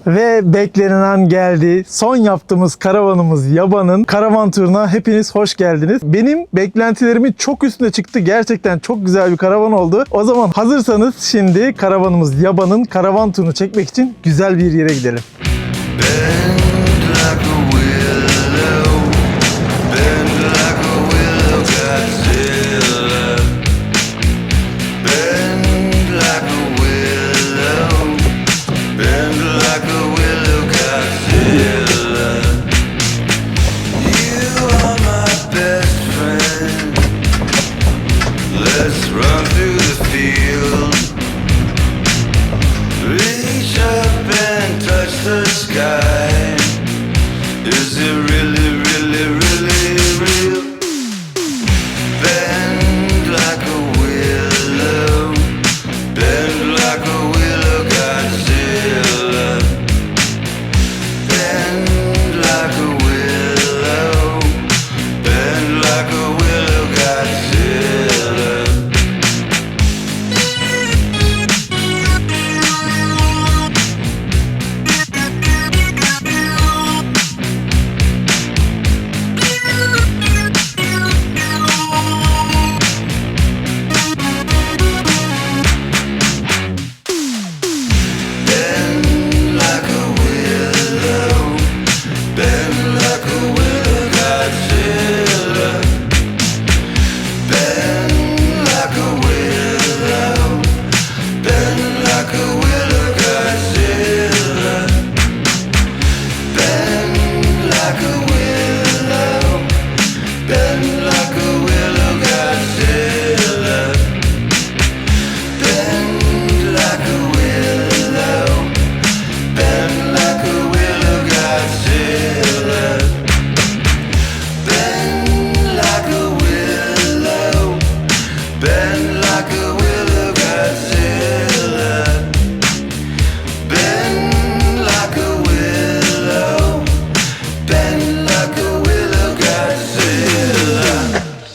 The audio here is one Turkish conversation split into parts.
Ve beklenen an geldi. Son yaptığımız karavanımız Yaban'ın karavan turuna hepiniz hoş geldiniz. Benim beklentilerimin çok üstüne çıktı. Gerçekten çok güzel bir karavan oldu. O zaman hazırsanız şimdi karavanımız Yaban'ın karavan turunu çekmek için güzel bir yere gidelim.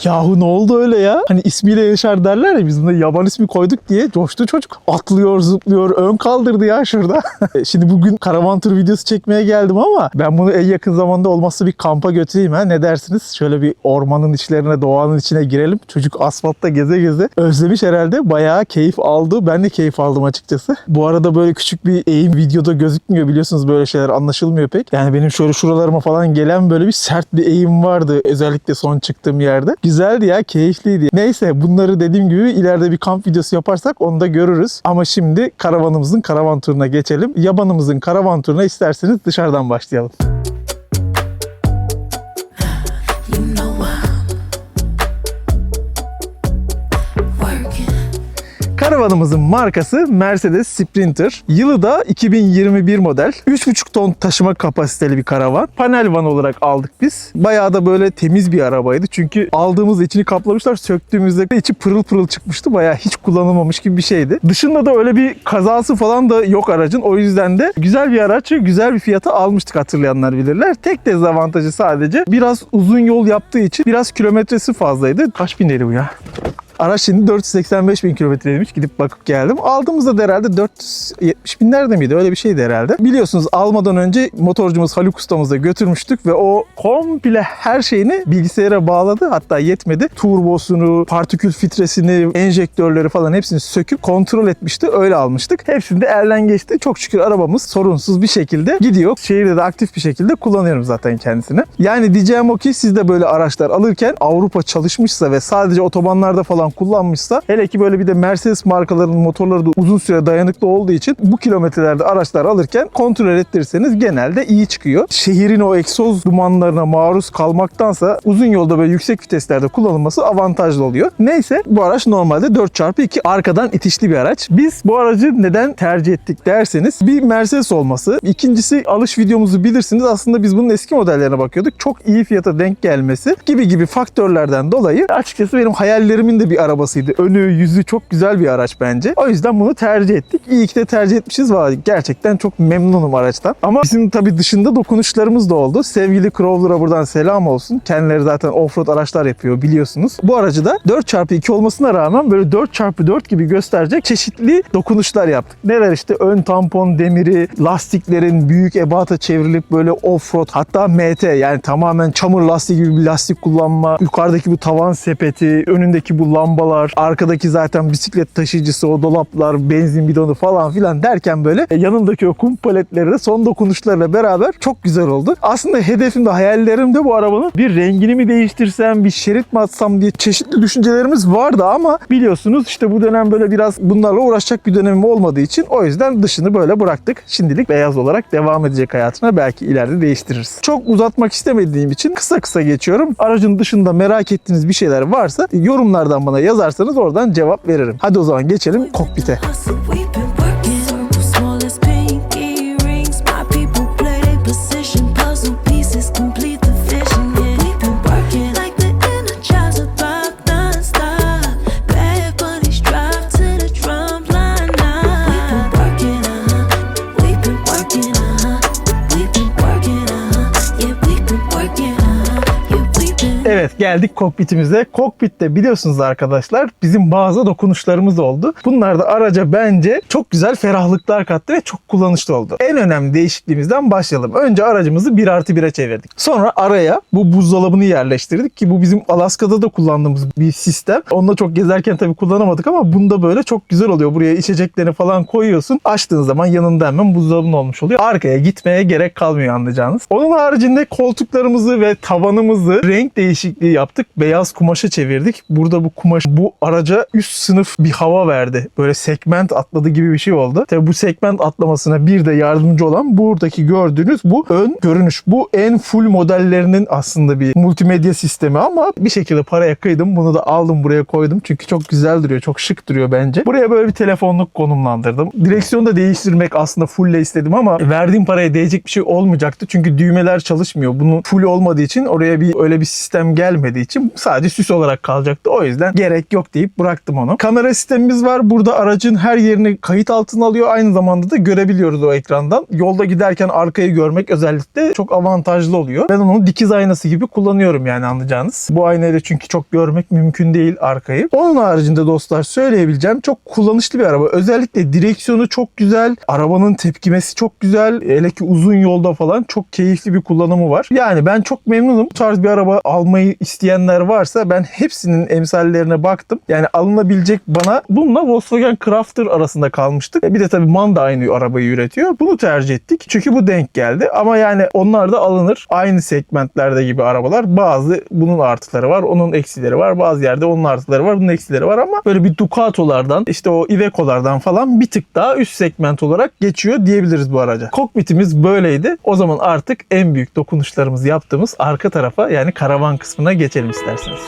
Yahu ne oldu öyle ya? Hani ismiyle yaşar derler ya, biz buna Yaban ismi koyduk diye coştu çocuk. Atlıyor, zıplıyor, ön kaldırdı ya şurada. Şimdi bugün karavan tur videosu çekmeye geldim ama ben bunu en yakın zamanda olmazsa bir kampa götüreyim ha. Ne dersiniz? Şöyle bir ormanın içlerine, doğanın içine girelim. Çocuk asfaltta geze geze özlemiş herhalde. Bayağı keyif aldı. Ben de keyif aldım açıkçası. Bu arada böyle küçük bir eğim videoda gözükmüyor. Biliyorsunuz böyle şeyler anlaşılmıyor pek. Yani benim şöyle şuralarıma falan gelen böyle bir sert bir eğim vardı. Özellikle son çıktığım yerde. Güzeldi ya, keyifliydi. Neyse, bunları dediğim gibi ileride bir kamp videosu yaparsak onu da görürüz. Ama şimdi karavanımızın karavan turuna geçelim. Yabanımızın karavan turuna isterseniz dışarıdan başlayalım. Karavanımızın markası Mercedes Sprinter. Yılı da 2021 model. 3,5 ton taşıma kapasiteli bir karavan. Panel van olarak aldık biz. Bayağı da böyle temiz bir arabaydı. Çünkü aldığımızda içini kaplamışlar. Söktüğümüzde içi pırıl pırıl çıkmıştı. Bayağı hiç kullanılmamış gibi bir şeydi. Dışında da öyle bir kazası falan da yok aracın. O yüzden de güzel bir araç, güzel bir fiyata almıştık, hatırlayanlar bilirler. Tek dezavantajı sadece biraz uzun yol yaptığı için biraz kilometresi fazlaydı. Kaç bindeydi bu ya? Araç şimdi 485 bin kilometreymiş. Gidip bakıp geldim. Aldığımızda da herhalde 470 binlerde miydi? Öyle bir şeydi herhalde. Biliyorsunuz almadan önce motorcumuz Haluk ustamıza götürmüştük ve o komple her şeyini bilgisayara bağladı. Hatta yetmedi. Turbosunu, partikül filtresini, enjektörleri falan hepsini söküp kontrol etmişti. Öyle almıştık. Hepsini de elden geçti. Çok şükür arabamız sorunsuz bir şekilde gidiyor. Şehirde de aktif bir şekilde kullanıyorum zaten kendisini. Yani diyeceğim o ki siz de böyle araçlar alırken Avrupa çalışmışsa ve sadece otobanlarda falan kullanmışsa, hele ki böyle bir de Mercedes markalarının motorları da uzun süre dayanıklı olduğu için bu kilometrelerde araçlar alırken kontrol ettirirseniz genelde iyi çıkıyor. Şehrin o egzoz dumanlarına maruz kalmaktansa uzun yolda böyle yüksek viteslerde kullanılması avantajlı oluyor. Neyse, bu araç normalde 4x2 arkadan itişli bir araç. Biz bu aracı neden tercih ettik derseniz, bir Mercedes olması. İkincisi, alış videomuzu bilirsiniz. Aslında biz bunun eski modellerine bakıyorduk. Çok iyi fiyata denk gelmesi gibi faktörlerden dolayı açıkçası benim hayallerimin de bir bir arabasıydı. Önü, yüzü çok güzel bir araç bence. O yüzden bunu tercih ettik. İyi ki de tercih etmişiz. Gerçekten çok memnunum araçtan. Ama bizim tabii dışında dokunuşlarımız da oldu. Sevgili Crawler'a buradan selam olsun. Kendileri zaten offroad araçlar yapıyor biliyorsunuz. Bu aracı da 4x2 olmasına rağmen böyle 4x4 gibi gösterecek çeşitli dokunuşlar yaptık. Neler işte ön tampon demiri, lastiklerin büyük ebata çevrilip böyle offroad, hatta MT yani tamamen çamur lastiği gibi bir lastik kullanma, yukarıdaki bu tavan sepeti, önündeki bu lambalar, arkadaki zaten bisiklet taşıyıcısı, o dolaplar, benzin bidonu falan filan derken böyle yanındaki o kum paletleri de son dokunuşlarla beraber çok güzel oldu. Aslında hedefim de hayallerim de bu arabanın bir rengini mi değiştirsem, bir şerit mi atsam diye çeşitli düşüncelerimiz vardı ama biliyorsunuz işte bu dönem böyle biraz bunlarla uğraşacak bir dönemim olmadığı için o yüzden dışını böyle bıraktık. Şimdilik beyaz olarak devam edecek hayatına, belki ileride değiştiririz. Çok uzatmak istemediğim için kısa kısa geçiyorum. Aracın dışında merak ettiğiniz bir şeyler varsa yorumlardan bana yazarsanız oradan cevap veririm. Hadi o zaman geçelim kokpite. Evet, geldik kokpitimize. Kokpitte biliyorsunuz arkadaşlar bizim bazı dokunuşlarımız oldu. Bunlar da araca bence çok güzel ferahlıklar kattı ve çok kullanışlı oldu. En önemli değişikliğimizden başlayalım. Önce aracımızı 1+1'e çevirdik. Sonra araya bu buzdolabını yerleştirdik ki bu bizim Alaska'da da kullandığımız bir sistem. Onunla çok gezerken tabii kullanamadık ama bunda böyle çok güzel oluyor. Buraya içeceklerini falan koyuyorsun. Açtığın zaman yanında hemen buzdolabın olmuş oluyor. Arkaya gitmeye gerek kalmıyor anlayacağınız. Onun haricinde koltuklarımızı ve tavanımızı renk değişikliği yaptık. Beyaz kumaşa çevirdik. Burada bu kumaş bu araca üst sınıf bir hava verdi. Böyle segment atladı gibi bir şey oldu. Tabii bu segment atlamasına bir de yardımcı olan buradaki gördüğünüz bu ön görünüş. Bu en full modellerinin aslında bir multimedya sistemi ama bir şekilde paraya kıydım. Bunu da aldım buraya koydum. Çünkü çok güzel duruyor. Çok şık duruyor bence. Buraya böyle bir telefonluk konumlandırdım. Direksiyonu da değiştirmek aslında fulle istedim ama verdiğim paraya değecek bir şey olmayacaktı. Çünkü düğmeler çalışmıyor. Bunun full olmadığı için oraya öyle bir sistem gelmediği için sadece süs olarak kalacaktı. O yüzden gerek yok deyip bıraktım onu. Kamera sistemimiz var. Burada aracın her yerini kayıt altına alıyor. Aynı zamanda da görebiliyoruz o ekrandan. Yolda giderken arkayı görmek özellikle çok avantajlı oluyor. Ben onu dikiz aynası gibi kullanıyorum yani anlayacağınız. Bu aynayla çünkü çok görmek mümkün değil arkayı. Onun haricinde dostlar söyleyebileceğim çok kullanışlı bir araba. Özellikle direksiyonu çok güzel. Arabanın tepkimesi çok güzel. Hele ki uzun yolda falan çok keyifli bir kullanımı var. Yani ben çok memnunum. Bu tarz bir araba almayı isteyenler varsa ben hepsinin emsallerine baktım. Yani alınabilecek bana bununla Volkswagen Crafter arasında kalmıştık. Bir de tabii MAN da aynı arabayı üretiyor. Bunu tercih ettik. Çünkü bu denk geldi. Ama yani onlar da alınır. Aynı segmentlerde gibi arabalar. Bazı bunun artıları var. Onun eksileri var. Bazı yerde onun artıları var. Bunun eksileri var ama böyle bir Ducato'lardan işte o Iveco'lardan falan bir tık daha üst segment olarak geçiyor diyebiliriz bu araca. Kokpitimiz böyleydi. O zaman artık en büyük dokunuşlarımızı yaptığımız arka tarafa yani karavan kısmına geçelim isterseniz.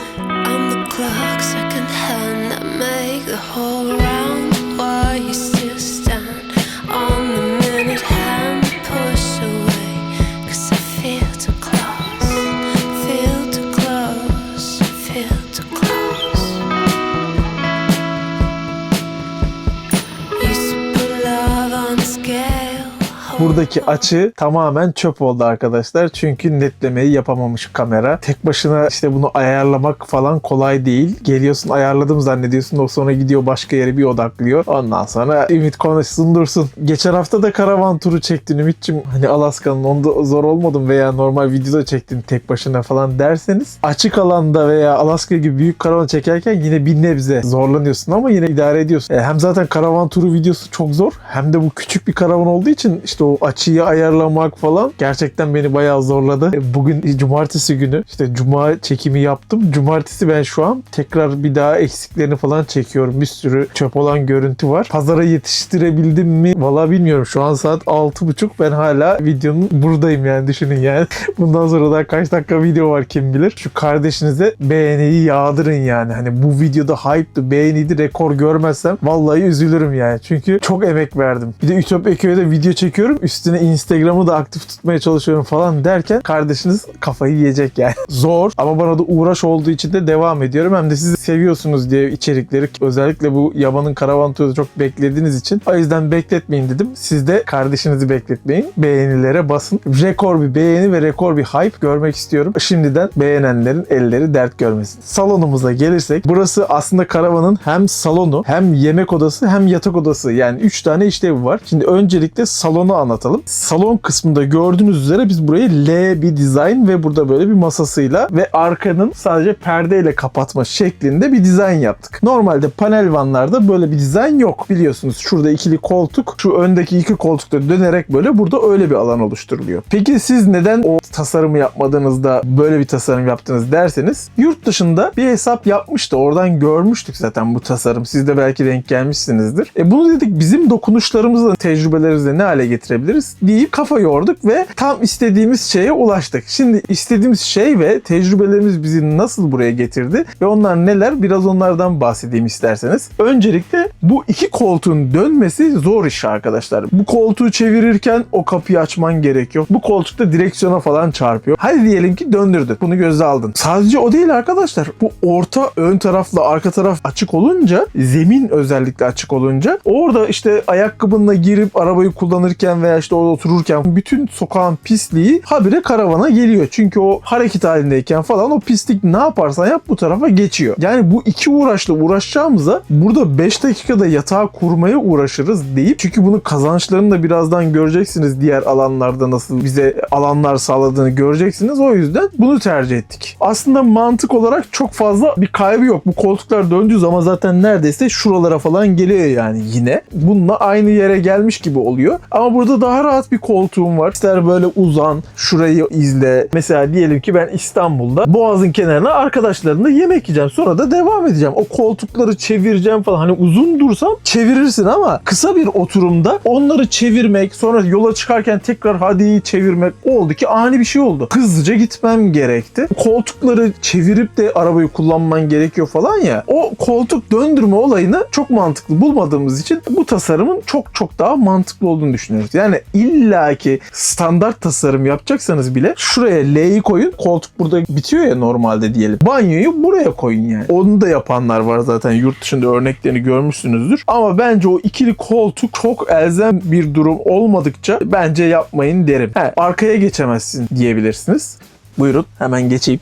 Buradaki açı tamamen çöp oldu arkadaşlar. Çünkü netlemeyi yapamamış kamera. Tek başına işte bunu ayarlamak falan kolay değil. Geliyorsun ayarladım zannediyorsun. O sonra gidiyor başka yere bir odaklıyor. Ondan sonra Ümit konuşsun dursun. Geçen hafta da karavan turu çektin Ümit'ciğim. Hani Alaska'nın onda zor olmadım veya normal videoda çektin tek başına falan derseniz açık alanda veya Alaska gibi büyük karavan çekerken yine bir nebze zorlanıyorsun ama yine idare ediyorsun. Hem zaten karavan turu videosu çok zor. Hem de bu küçük bir karavan olduğu için işte o açıyı ayarlamak falan gerçekten beni bayağı zorladı. Bugün cumartesi günü işte cuma çekimi yaptım. Cumartesi ben şu an tekrar bir daha eksiklerini falan çekiyorum. Bir sürü çöp olan görüntü var. Pazara yetiştirebildim mi? Valla bilmiyorum. Şu an saat 6.30. Ben hala videonun buradayım yani düşünün yani. Bundan sonra da kaç dakika video var kim bilir. Şu kardeşinize beğeniyi yağdırın yani. Hani bu videoda hype'dı, beğeniydi, rekor görmezsem vallahi üzülürüm yani. Çünkü çok emek verdim. Bir de Ütopya Köy'de video çekiyorum. üstüne Instagram'ı da aktif tutmaya çalışıyorum falan derken kardeşiniz kafayı yiyecek yani. Zor ama bana da uğraş olduğu için de devam ediyorum. Hem de sizi seviyorsunuz diye içerikleri, özellikle bu Yaman'ın karavan turu çok beklediğiniz için. O yüzden bekletmeyin dedim. Siz de kardeşinizi bekletmeyin. Beğenilere basın. Rekor bir beğeni ve rekor bir hype görmek istiyorum. Şimdiden beğenenlerin elleri dert görmesin. Salonumuza gelirsek, burası aslında karavanın hem salonu, hem yemek odası, hem yatak odası. Yani 3 tane işlevi var. Şimdi öncelikle salonu anlatalım. Salon kısmında gördüğünüz üzere biz burayı L bir dizayn ve burada böyle bir masasıyla ve arkanın sadece perdeyle kapatma şeklinde bir dizayn yaptık. Normalde panel vanlarda böyle bir dizayn yok. Biliyorsunuz şurada ikili koltuk, şu öndeki iki koltukta dönerek böyle burada öyle bir alan oluşturuluyor. Peki siz neden o tasarımı yapmadığınızda böyle bir tasarım yaptınız derseniz, yurt dışında bir hesap yapmıştı. Oradan görmüştük zaten bu tasarım. Siz de belki denk gelmişsinizdir. Bunu dedik bizim dokunuşlarımızla, tecrübelerimizle ne hale getirebiliriz deyip kafa yorduk ve tam istediğimiz şeye ulaştık. Şimdi istediğimiz şey ve tecrübelerimiz bizi nasıl buraya getirdi ve onlar neler, biraz onlardan bahsedeyim isterseniz. Öncelikle bu iki koltuğun dönmesi zor iş arkadaşlar. Bu koltuğu çevirirken o kapıyı açman gerekiyor. Bu koltukta direksiyona falan çarpıyor. Hadi diyelim ki döndürdün. Bunu göze aldın. Sadece o değil arkadaşlar. Bu orta ön tarafla arka taraf açık olunca, zemin özellikle açık olunca, orada işte ayakkabınla girip arabayı kullanırken veya işte orada otururken bütün sokağın pisliği habire karavana geliyor. Çünkü o hareket halindeyken falan o pislik ne yaparsan yap bu tarafa geçiyor. Yani bu iki uğraşla uğraşacağımıza burada 5 dakikada yatağı kurmaya uğraşırız deyip, çünkü bunun kazançlarını da birazdan göreceksiniz, diğer alanlarda nasıl bize alanlar sağladığını göreceksiniz. O yüzden bunu tercih ettik. Aslında mantık olarak çok fazla bir kaybı yok. Bu koltuklar döndüğü zaman zaten neredeyse şuralara falan geliyor yani yine. Bununla aynı yere gelmiş gibi oluyor. Ama burada daha rahat bir koltuğum var. İster böyle uzan, şurayı izle. Mesela diyelim ki ben İstanbul'da Boğaz'ın kenarına arkadaşlarımla yemek yiyeceğim. Sonra da devam edeceğim. O koltukları çevireceğim falan. Hani uzun dursam çevirirsin ama kısa bir oturumda onları çevirmek, sonra yola çıkarken tekrar hadi çevirmek oldu ki ani bir şey oldu. Hızlıca gitmem gerekti. Koltukları çevirip de arabayı kullanman gerekiyor falan ya. O koltuk döndürme olayını çok mantıklı bulmadığımız için bu tasarımın çok daha mantıklı olduğunu düşünüyoruz. Yani illaki standart tasarım yapacaksanız bile şuraya L'yi koyun. Koltuk burada bitiyor ya normalde diyelim. Banyoyu buraya koyun yani. Onu da yapanlar var zaten. Yurt dışında örneklerini görmüşsünüzdür. Ama bence o ikili koltuk çok elzem bir durum olmadıkça bence yapmayın derim. Arkaya geçemezsin diyebilirsiniz. Buyurun hemen geçeyim.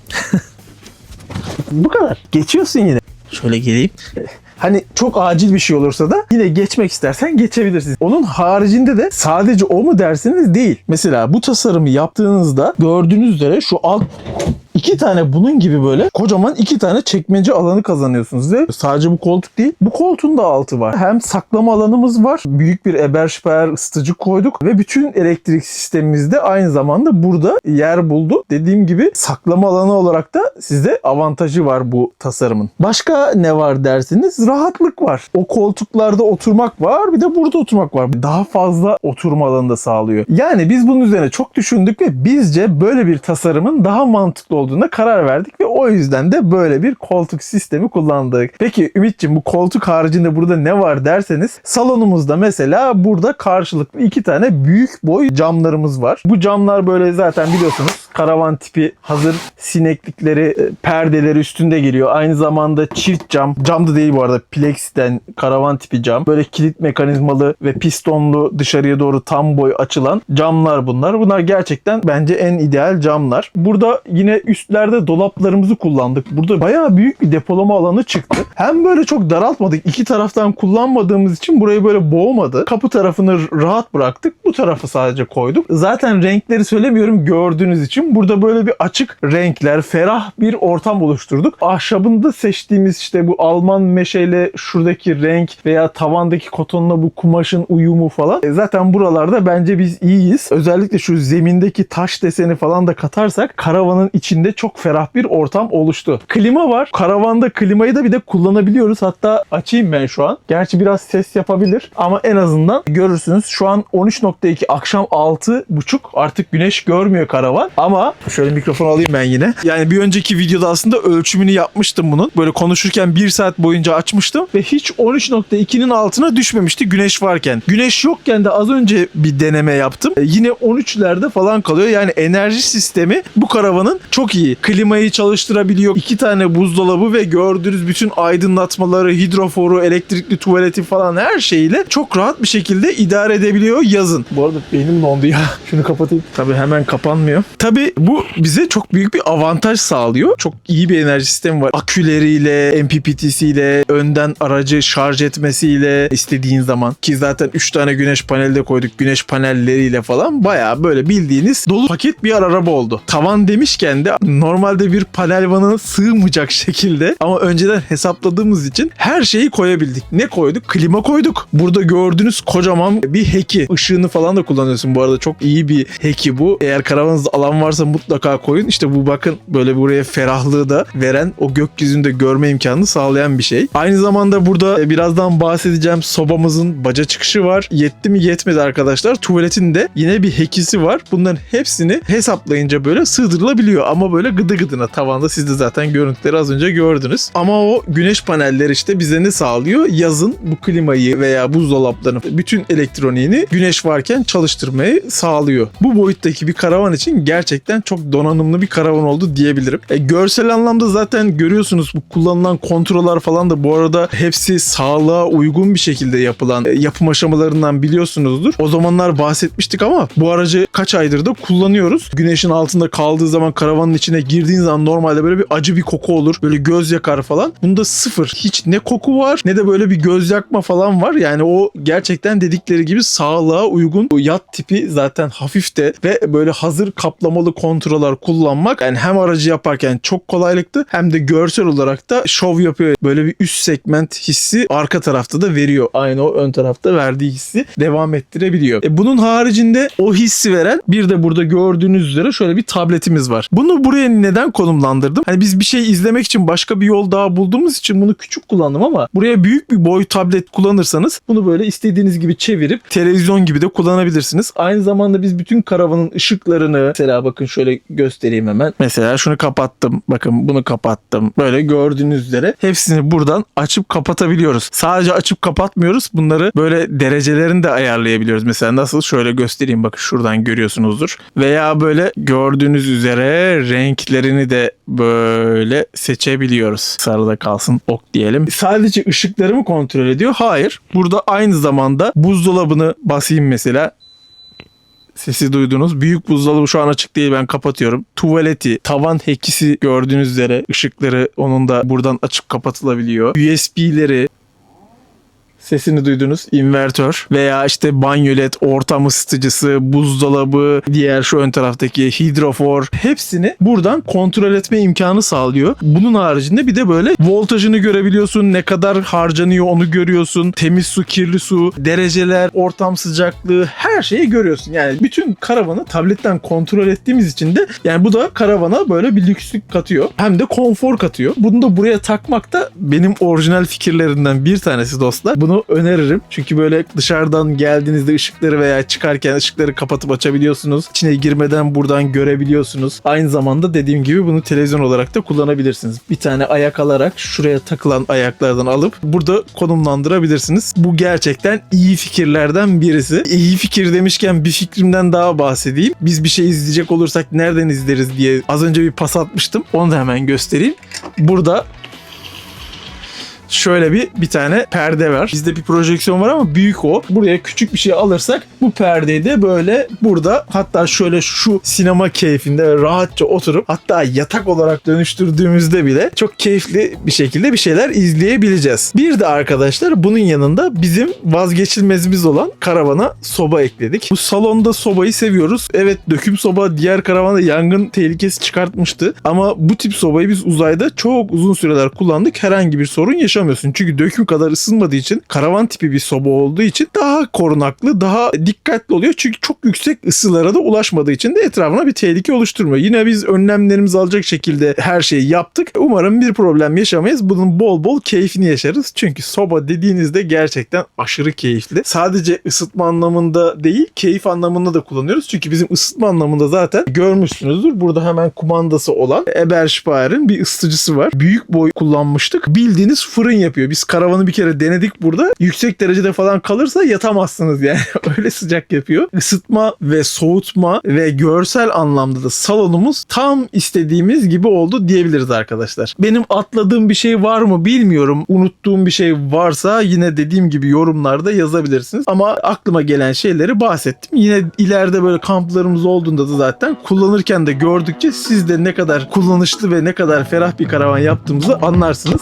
Bu kadar. Geçiyorsun yine. Şöyle geleyim. Hani çok acil bir şey olursa da yine geçmek istersen geçebilirsin. Onun haricinde de sadece o mu dersiniz değil. Mesela bu tasarımı yaptığınızda gördüğünüz üzere şu alt 2 tane bunun gibi böyle kocaman 2 tane çekmece alanı kazanıyorsunuz ve sadece bu koltuk değil, bu koltuğun da altı var. Hem saklama alanımız var. Büyük bir Eberspäher ısıtıcı koyduk ve bütün elektrik sistemimizde aynı zamanda burada yer buldu. Dediğim gibi saklama alanı olarak da size avantajı var bu tasarımın. Başka ne var dersiniz? Rahatlık var. O koltuklarda oturmak var, bir de burada oturmak var. Daha fazla oturma alanı da sağlıyor. Yani biz bunun üzerine çok düşündük ve bizce böyle bir tasarımın daha mantıklı olduğuna karar verdik ve o yüzden de böyle bir koltuk sistemi kullandık. Peki Ümitciğim, bu koltuk haricinde burada ne var derseniz, salonumuzda mesela burada karşılıklı 2 tane büyük boy camlarımız var. Bu camlar böyle zaten biliyorsunuz karavan tipi hazır sineklikleri, perdeleri üstünde geliyor. Aynı zamanda çift cam. Cam da değil bu arada. Plexiden karavan tipi cam. Böyle kilit mekanizmalı ve pistonlu dışarıya doğru tam boy açılan camlar bunlar. Bunlar gerçekten bence en ideal camlar. Burada yine üstlerde dolaplarımızı kullandık. Burada bayağı büyük bir depolama alanı çıktı. Hem böyle çok daraltmadık. İki taraftan kullanmadığımız için burayı böyle boğmadı. Kapı tarafını rahat bıraktık. Bu tarafı sadece koyduk. Zaten renkleri söylemiyorum gördüğünüz için. Burada böyle bir açık renkler, ferah bir ortam oluşturduk. Ahşabında seçtiğimiz işte bu Alman meşeyle şuradaki renk veya tavandaki kotonla bu kumaşın uyumu falan. Zaten buralarda bence biz iyiyiz. Özellikle şu zemindeki taş deseni falan da katarsak karavanın içinde içinde çok ferah bir ortam oluştu. Klima var. Karavanda klimayı da bir de kullanabiliyoruz. Hatta açayım ben şu an. Gerçi biraz ses yapabilir ama en azından görürsünüz. Şu an 13.2, akşam 6.30. Artık güneş görmüyor karavan. Ama şöyle mikrofon alayım ben yine. Yani bir önceki videoda aslında ölçümünü yapmıştım bunun. Böyle konuşurken 1 saat boyunca açmıştım ve hiç 13.2'nin altına düşmemişti güneş varken. Güneş yokken de az önce bir deneme yaptım. Yine 13'lerde falan kalıyor. Yani enerji sistemi bu karavanın çok iyi. Klimayı çalıştırabiliyor. 2 tane buzdolabı ve gördüğünüz bütün aydınlatmaları, hidroforu, elektrikli tuvaleti falan her şeyiyle çok rahat bir şekilde idare edebiliyor yazın. Bu arada beynim dondu ya. Şunu kapatayım. Tabii hemen kapanmıyor. Tabii bu bize çok büyük bir avantaj sağlıyor. Çok iyi bir enerji sistemi var. Aküleriyle, MPPT'siyle, önden aracı şarj etmesiyle istediğin zaman, ki zaten 3 tane güneş paneli de koyduk. Güneş panelleriyle falan bayağı böyle bildiğiniz dolu paket bir araba oldu. Tavan demişken de normalde bir panel vanına sığmayacak şekilde ama önceden hesapladığımız için her şeyi koyabildik. Ne koyduk? Klima koyduk. Burada gördüğünüz kocaman bir heki. Işığını falan da kullanıyorsun bu arada. Çok iyi bir heki bu. Eğer karavanınızda alan varsa mutlaka koyun. İşte bu bakın böyle buraya ferahlığı da veren, o gökyüzünde görme imkanını sağlayan bir şey. Aynı zamanda burada birazdan bahsedeceğim sobamızın baca çıkışı var. Yetti mi yetmedi arkadaşlar. Tuvaletin de yine bir hekisi var. Bunların hepsini hesaplayınca böyle sığdırılabiliyor. Ama böyle gıdı gıdına tavanda, siz de zaten görüntüleri az önce gördünüz. Ama o güneş panelleri işte bize ne sağlıyor? Yazın bu klimayı veya buzdolaplarının bütün elektroniğini güneş varken çalıştırmayı sağlıyor. Bu boyuttaki bir karavan için gerçekten çok donanımlı bir karavan oldu diyebilirim. Görsel anlamda zaten görüyorsunuz, bu kullanılan kontroller falan da bu arada hepsi sağlığa uygun bir şekilde yapılan yapım aşamalarından biliyorsunuzdur. O zamanlar bahsetmiştik ama bu aracı kaç aydır da kullanıyoruz. Güneşin altında kaldığı zaman, karavanın içine girdiğin zaman normalde böyle bir acı bir koku olur. Böyle göz yakar falan. Bunda sıfır. Hiç ne koku var ne de böyle bir göz yakma falan var. Yani o gerçekten dedikleri gibi sağlığa uygun. Bu yat tipi zaten hafif de ve böyle hazır kaplamalı kontroller kullanmak yani hem aracı yaparken çok kolaylıklı hem de görsel olarak da şov yapıyor. Böyle bir üst segment hissi arka tarafta da veriyor. Aynı o ön tarafta verdiği hissi devam ettirebiliyor. Bunun haricinde o hissi veren bir de burada gördüğünüz üzere şöyle bir tabletimiz var. Bunu buraya neden konumlandırdım? Hani biz bir şey izlemek için başka bir yol daha bulduğumuz için bunu küçük kullandım ama buraya büyük bir boy tablet kullanırsanız bunu böyle istediğiniz gibi çevirip televizyon gibi de kullanabilirsiniz. Aynı zamanda biz bütün karavanın ışıklarını, mesela bakın şöyle göstereyim hemen. Mesela şunu kapattım. Bakın bunu kapattım. Böyle gördüğünüz üzere hepsini buradan açıp kapatabiliyoruz. Sadece açıp kapatmıyoruz. Bunları böyle derecelerini de ayarlayabiliyoruz. Mesela nasıl? Şöyle göstereyim. Bakın şuradan görüyorsunuzdur. Veya böyle gördüğünüz üzere renklerini de böyle seçebiliyoruz. Sarıda kalsın ok diyelim. Sadece ışıkları mı kontrol ediyor? Hayır. Burada aynı zamanda buzdolabını basayım mesela. Sesi duydunuz. Büyük buzdolabı şu an açık değil, ben kapatıyorum. Tuvaleti, tavan hekisi gördüğünüz üzere ışıkları onun da buradan açıp kapatılabiliyor. USB'leri, sesini duydunuz, invertör veya işte banyo led, ortam ısıtıcısı, buzdolabı, diğer şu ön taraftaki hidrofor, hepsini buradan kontrol etme imkanı sağlıyor. Bunun haricinde bir de böyle voltajını görebiliyorsun, ne kadar harcanıyor onu görüyorsun, temiz su, kirli su, dereceler, ortam sıcaklığı, her şeyi görüyorsun. Yani bütün karavanı tabletten kontrol ettiğimiz için de yani bu da karavana böyle bir lükslük katıyor. Hem de konfor katıyor. Bunu da buraya takmak da benim orijinal fikirlerimden bir tanesi dostlar. Bunu öneririm. Çünkü böyle dışarıdan geldiğinizde ışıkları veya çıkarken ışıkları kapatıp açabiliyorsunuz. İçine girmeden buradan görebiliyorsunuz. Aynı zamanda dediğim gibi bunu televizyon olarak da kullanabilirsiniz. Bir tane ayak alarak şuraya takılan ayaklardan alıp burada konumlandırabilirsiniz. Bu gerçekten iyi fikirlerden birisi. İyi fikir demişken bir fikrimden daha bahsedeyim. Biz bir şey izleyecek olursak nereden izleriz diye az önce bir pas atmıştım. Onu da hemen göstereyim. Burada şöyle bir tane perde var. Bizde bir projeksiyon var ama büyük o. Buraya küçük bir şey alırsak bu perdeyi de böyle burada, hatta şöyle şu sinema keyfinde rahatça oturup hatta yatak olarak dönüştürdüğümüzde bile çok keyifli bir şekilde bir şeyler izleyebileceğiz. Bir de arkadaşlar bunun yanında bizim vazgeçilmezimiz olan karavana soba ekledik. Bu salonda sobayı seviyoruz. Evet, döküm soba diğer karavanda yangın tehlikesi çıkartmıştı. Ama bu tip sobayı biz uzayda çok uzun süreler kullandık. Herhangi bir sorun yaşamadık. yaşamıyorsun. Çünkü döküm kadar ısınmadığı için, karavan tipi bir soba olduğu için daha korunaklı, daha dikkatli oluyor. Çünkü çok yüksek ısılara da ulaşmadığı için de etrafına bir tehlike oluşturmuyor. Yine biz önlemlerimizi alacak şekilde her şeyi yaptık. Umarım bir problem yaşamayız. Bunun bol bol keyfini yaşarız. Çünkü soba dediğinizde gerçekten aşırı keyifli. Sadece ısıtma anlamında değil, keyif anlamında da kullanıyoruz. Çünkü bizim ısıtma anlamında zaten görmüşsünüzdür. Burada hemen kumandası olan Eberspacher'in bir ısıtıcısı var. Büyük boy kullanmıştık. Bildiğiniz fırın yapıyor. Biz karavanı bir kere denedik burada. Yüksek derecede falan kalırsa yatamazsınız yani. Öyle sıcak yapıyor. Isıtma ve soğutma ve görsel anlamda da salonumuz tam istediğimiz gibi oldu diyebiliriz arkadaşlar. Benim atladığım bir şey var mı bilmiyorum. Unuttuğum bir şey varsa yine dediğim gibi yorumlarda yazabilirsiniz. Ama aklıma gelen şeyleri bahsettim. Yine ileride böyle kamplarımız olduğunda da zaten kullanırken de gördükçe siz de ne kadar kullanışlı ve ne kadar ferah bir karavan yaptığımızı anlarsınız.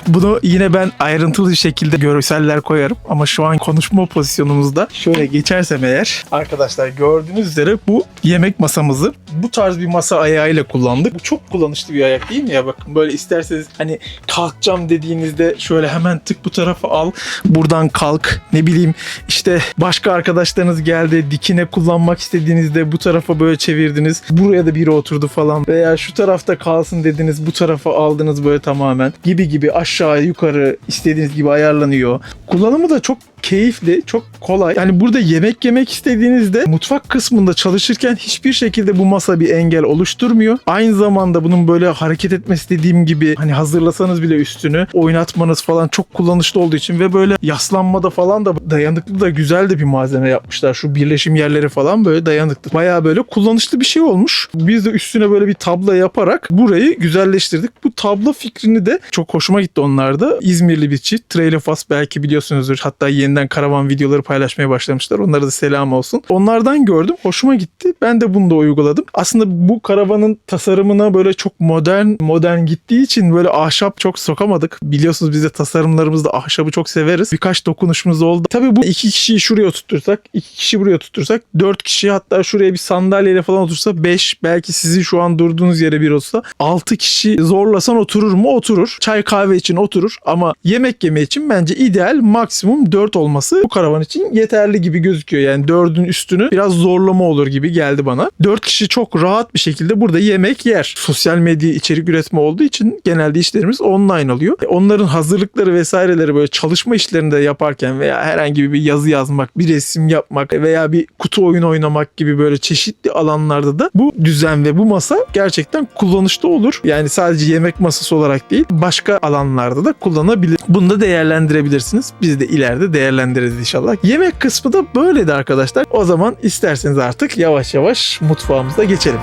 Bunu yine ben ayrıntılı şekilde görseller koyarım ama şu an konuşma pozisyonumuzda şöyle geçersem eğer, arkadaşlar gördüğünüz üzere bu yemek masamızı bu tarz bir masa ayağıyla kullandık. Bu çok kullanışlı bir ayak değil mi ya? Bakın böyle isterseniz hani kalkacağım dediğinizde şöyle hemen tık bu tarafa al, buradan kalk, ne bileyim işte başka arkadaşlarınız geldi dikine kullanmak istediğinizde bu tarafa böyle çevirdiniz, buraya da biri oturdu falan veya şu tarafta kalsın dediniz bu tarafa aldınız böyle tamamen gibi aşağı yukarı istediğiniz gibi ayarlanıyor. Kullanımı da çok keyifli, çok kolay. Yani burada yemek yemek istediğinizde mutfak kısmında çalışırken hiçbir şekilde bu masa bir engel oluşturmuyor. Aynı zamanda bunun böyle hareket etmesi dediğim gibi hani hazırlasanız bile üstünü oynatmanız falan çok kullanışlı olduğu için ve böyle yaslanmada falan da dayanıklı da güzel de bir malzeme yapmışlar. Şu birleşim yerleri falan böyle dayanıklı. Bayağı böyle kullanışlı bir şey olmuş. Biz de üstüne böyle bir tablo yaparak burayı güzelleştirdik. Bu tablo fikrini de çok hoşuma gitti onlarda. İzmirli bir çift. Trailofas belki biliyorsunuzdur. Hatta yeniden karavan videoları paylaşmaya başlamışlar. Onlara da selam olsun. Onlardan gördüm. Hoşuma gitti. Ben de bunu da uyguladım. Aslında bu karavanın tasarımına böyle çok modern gittiği için böyle ahşap çok sokamadık. Biliyorsunuz biz de tasarımlarımızda ahşabı çok severiz. Birkaç dokunuşumuz oldu. Tabii bu 2 kişiyi şuraya oturtursak, 2 kişi buraya oturtursak, 4 kişi hatta şuraya bir sandalyeyle falan otursa 5, belki sizin şu an durduğunuz yere bir olsa 6 kişi zorlasan oturur mu? Oturur. Çay kahve için oturur ama yemek yeme için bence ideal maksimum 4 olması bu karavan için yeterli gibi gözüküyor. Yani 4'ün üstünü biraz zorlama olur gibi geldi bana. 4 kişi çok rahat bir şekilde burada yemek yer. Sosyal medya içerik üretme olduğu için genelde işlerimiz online oluyor. Onların hazırlıkları vesaireleri böyle çalışma işlerinde yaparken veya herhangi bir yazı yazmak, bir resim yapmak veya bir kutu oyunu oynamak gibi böyle çeşitli alanlarda da bu düzen ve bu masa gerçekten kullanışlı olur. Yani sadece yemek masası olarak değil, başka alanlarda da kullanabilir. Bunu da değerlendirebilirsiniz. Biz de ileride değerlendiririz inşallah. Yemek kısmı da böyleydi arkadaşlar. O zaman isterseniz artık yavaş yavaş mutfağımıza geçelim.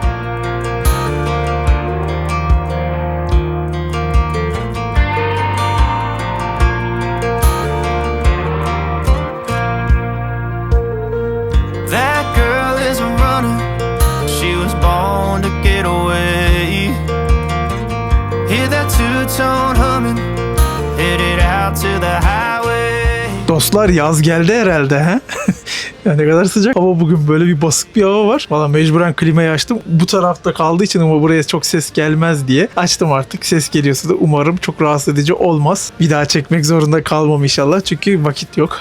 That girl is a runner. She was born to get away. Hear that two-tone humming, headed out to the highway. Dostlar yaz geldi herhalde he? Ya ne kadar sıcak. Hava bugün böyle bir basık bir hava var. Valla mecburen klimayı açtım. Bu tarafta kaldığı için ama buraya çok ses gelmez diye açtım artık. Ses geliyorsa da umarım çok rahatsız edici olmaz. Bir daha çekmek zorunda kalmam inşallah. Çünkü vakit yok.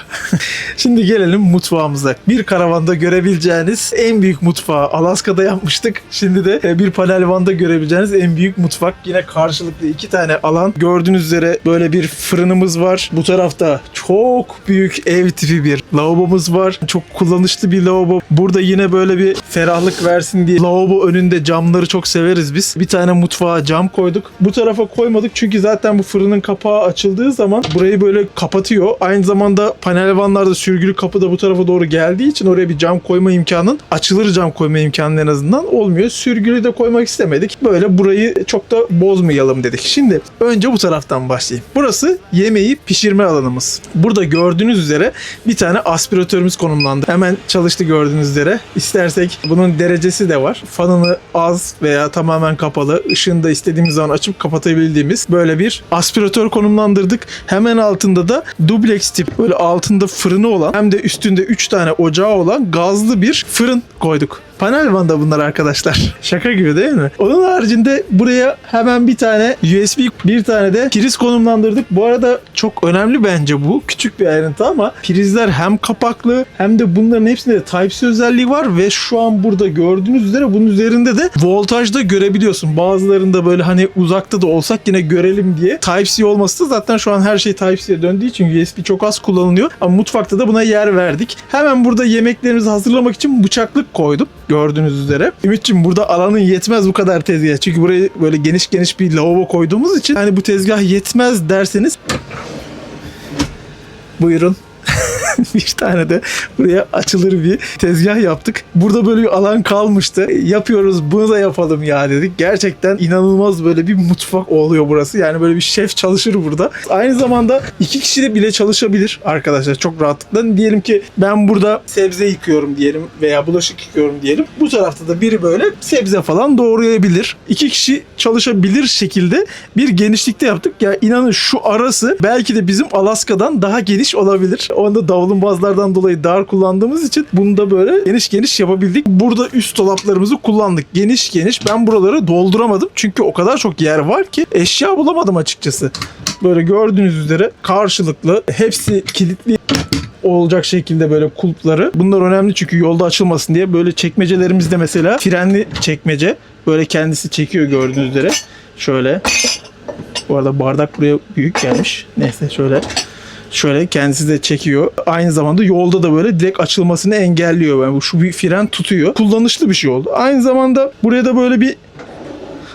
Şimdi gelelim mutfağımıza. Bir karavanda görebileceğiniz en büyük mutfağı Alaska'da yapmıştık. Şimdi de bir panel van'da görebileceğiniz en büyük mutfak. Yine karşılıklı 2 tane alan. Gördüğünüz üzere böyle bir fırınımız var. Bu tarafta çok büyük ev tipi bir lavabomuz var. Çok kullanışlı bir lavabo. Burada yine böyle bir ferahlık versin diye lavabo önünde camları çok severiz biz. Bir tane mutfağa cam koyduk. Bu tarafa koymadık çünkü zaten bu fırının kapağı açıldığı zaman burayı böyle kapatıyor. Aynı zamanda panel vanlarda sürgülü kapı da bu tarafa doğru geldiği için oraya bir cam koyma imkanın, açılır cam koyma imkanı en azından olmuyor. Sürgülü de koymak istemedik. Böyle burayı çok da bozmayalım dedik. Şimdi önce bu taraftan başlayayım. Burası yemeği pişirme alanımız. Burada gördüğünüz üzere bir tane aspiratörümüz konumlandırılmış. anda hemen çalıştı gördüğünüz üzere. İstersek bunun derecesi de var. Fanını az veya tamamen kapalı, ışığını da istediğimiz zaman açıp kapatabildiğimiz böyle bir aspiratör konumlandırdık. Hemen altında da dubleks tip, böyle altında fırını olan hem de üstünde 3 tane ocağı olan gazlı bir fırın koyduk. Panel van da bunlar arkadaşlar. Şaka gibi değil mi? Onun haricinde buraya hemen bir tane USB, bir tane de priz konumlandırdık. Bu arada çok önemli bence bu. Küçük bir ayrıntı ama prizler hem kapaklı hem de bunların hepsinde de Type-C özelliği var ve şu an burada gördüğünüz üzere bunun üzerinde de voltajda görebiliyorsun. Bazılarında böyle hani uzakta da olsak yine görelim diye. Type-C olması da zaten şu an her şey Type-C'ye döndüğü için USB çok az kullanılıyor. Ama mutfakta da buna yer verdik. Hemen burada yemeklerimizi hazırlamak için bıçaklık koydum. Gördüğünüz üzere. Ümit'ciğim burada alanın yetmez bu kadar tezgah. Çünkü buraya böyle geniş bir lavabo koyduğumuz için hani bu tezgah yetmez derseniz buyurun. Bir tane de buraya açılır bir tezgah yaptık. Burada böyle bir alan kalmıştı. Yapıyoruz, bunu da yapalım ya dedik. Gerçekten inanılmaz böyle bir mutfak oluyor burası. Yani böyle bir şef çalışır burada. Aynı zamanda 2 kişi de bile çalışabilir arkadaşlar çok rahatlıkla. Diyelim ki ben burada sebze yıkıyorum diyelim veya bulaşık yıkıyorum diyelim. Bu tarafta da biri böyle sebze falan doğrayabilir. 2 kişi çalışabilir şekilde bir genişlikte yaptık. Ya inanın şu arası belki de bizim Alaska'dan daha geniş olabilir. Onda davlumbazlardan dolayı dar kullandığımız için bunu da böyle geniş yapabildik. Burada üst dolaplarımızı kullandık. Geniş. Ben buraları dolduramadım. Çünkü o kadar çok yer var ki eşya bulamadım açıkçası. Böyle gördüğünüz üzere karşılıklı hepsi kilitli olacak şekilde böyle kulpları. Bunlar önemli çünkü yolda açılmasın diye. Böyle çekmecelerimizde mesela frenli çekmece. Böyle kendisi çekiyor gördüğünüz üzere. Şöyle. Bu arada bardak buraya büyük gelmiş. Neyse şöyle kendisi de çekiyor. Aynı zamanda yolda da böyle direkt açılmasını engelliyor. Yani şu bir fren tutuyor. Kullanışlı bir şey oldu. Aynı zamanda buraya da böyle bir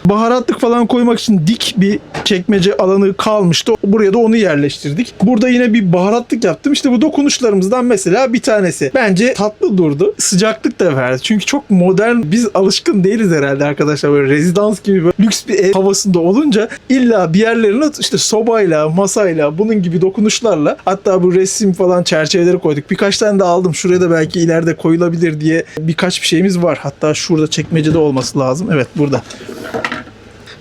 baharatlık falan koymak için dik bir çekmece alanı kalmıştı. Buraya da onu yerleştirdik. Burada yine bir baharatlık yaptım. İşte bu dokunuşlarımızdan mesela bir tanesi. Bence tatlı durdu. Sıcaklık da verdi. Çünkü çok modern. Biz alışkın değiliz herhalde arkadaşlar. Böyle rezidans gibi böyle lüks bir ev havasında olunca illa bir yerlerine işte sobayla, masayla, bunun gibi dokunuşlarla, hatta bu resim falan çerçeveleri koyduk. Birkaç tane de aldım. Şuraya da belki ileride koyulabilir diye birkaç bir şeyimiz var. Hatta şurada çekmecede olması lazım. Evet, burada.